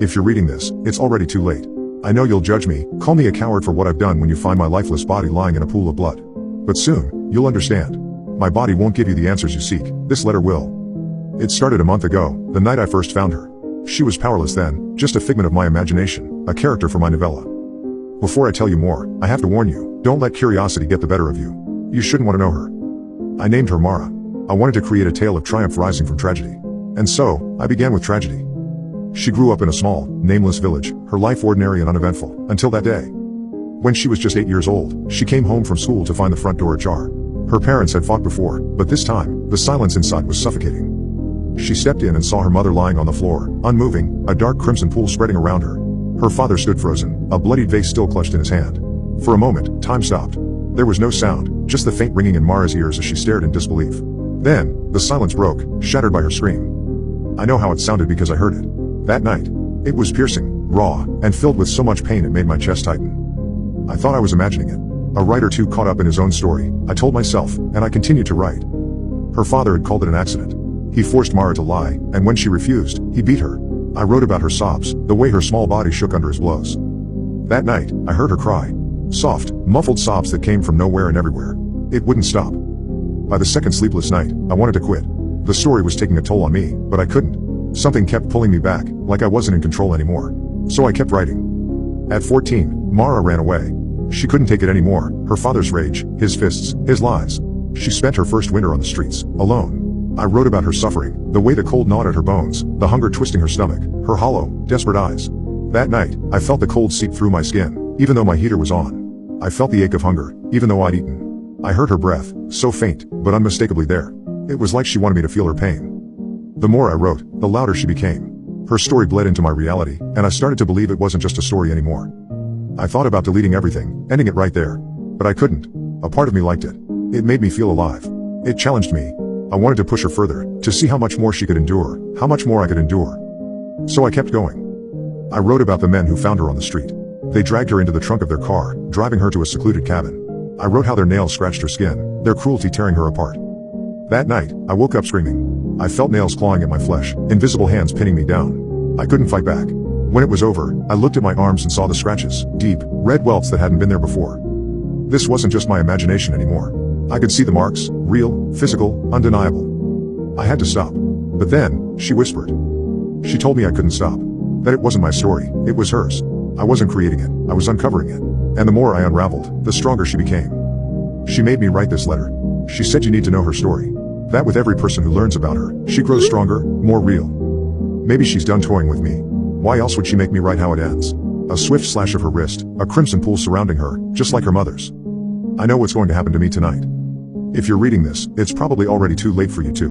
If you're reading this, it's already too late. I know you'll judge me, call me a coward for what I've done when you find my lifeless body lying in a pool of blood. But soon, you'll understand. My body won't give you the answers you seek, this letter will. It started a month ago, the night I first found her. She was powerless then, just a figment of my imagination, a character for my novella. Before I tell you more, I have to warn you, don't let curiosity get the better of you. You shouldn't want to know her. I named her Mara. I wanted to create a tale of triumph rising from tragedy. And so, I began with tragedy. She grew up in a small, nameless village, her life ordinary and uneventful, until that day. When she was just 8 years old, she came home from school to find the front door ajar. Her parents had fought before, but this time, the silence inside was suffocating. She stepped in and saw her mother lying on the floor, unmoving, a dark crimson pool spreading around her. Her father stood frozen, a bloodied vase still clutched in his hand. For a moment, time stopped. There was no sound, just the faint ringing in Mara's ears as she stared in disbelief. Then, the silence broke, shattered by her scream. I know how it sounded because I heard it. That night. It was piercing, raw, and filled with so much pain it made my chest tighten. I thought I was imagining it. A writer too caught up in his own story, I told myself, and I continued to write. Her father had called it an accident. He forced Mara to lie, and when she refused, he beat her. I wrote about her sobs, the way her small body shook under his blows. That night, I heard her cry. Soft, muffled sobs that came from nowhere and everywhere. It wouldn't stop. By the second sleepless night, I wanted to quit. The story was taking a toll on me, but I couldn't. Something kept pulling me back, like I wasn't in control anymore. So I kept writing. At 14, Mara ran away. She couldn't take it anymore, her father's rage, his fists, his lies. She spent her first winter on the streets, alone. I wrote about her suffering, the way the cold gnawed at her bones, the hunger twisting her stomach, her hollow, desperate eyes. That night, I felt the cold seep through my skin, even though my heater was on. I felt the ache of hunger, even though I'd eaten. I heard her breath, so faint, but unmistakably there. It was like she wanted me to feel her pain. The more I wrote, the louder she became. Her story bled into my reality, and I started to believe it wasn't just a story anymore. I thought about deleting everything, ending it right there. But I couldn't. A part of me liked it. It made me feel alive. It challenged me. I wanted to push her further, to see how much more she could endure, how much more I could endure. So I kept going. I wrote about the men who found her on the street. They dragged her into the trunk of their car, driving her to a secluded cabin. I wrote how their nails scratched her skin, their cruelty tearing her apart. That night, I woke up screaming. I felt nails clawing at my flesh, invisible hands pinning me down. I couldn't fight back. When it was over, I looked at my arms and saw the scratches, deep, red welts that hadn't been there before. This wasn't just my imagination anymore. I could see the marks, real, physical, undeniable. I had to stop. But then, she whispered. She told me I couldn't stop. That it wasn't my story, it was hers. I wasn't creating it, I was uncovering it. And the more I unraveled, the stronger she became. She made me write this letter. She said you need to know her story. That with every person who learns about her, she grows stronger, more real. Maybe she's done toying with me. Why else would she make me write how it ends? A swift slash of her wrist, a crimson pool surrounding her, just like her mother's. I know what's going to happen to me tonight. If you're reading this, it's probably already too late for you too.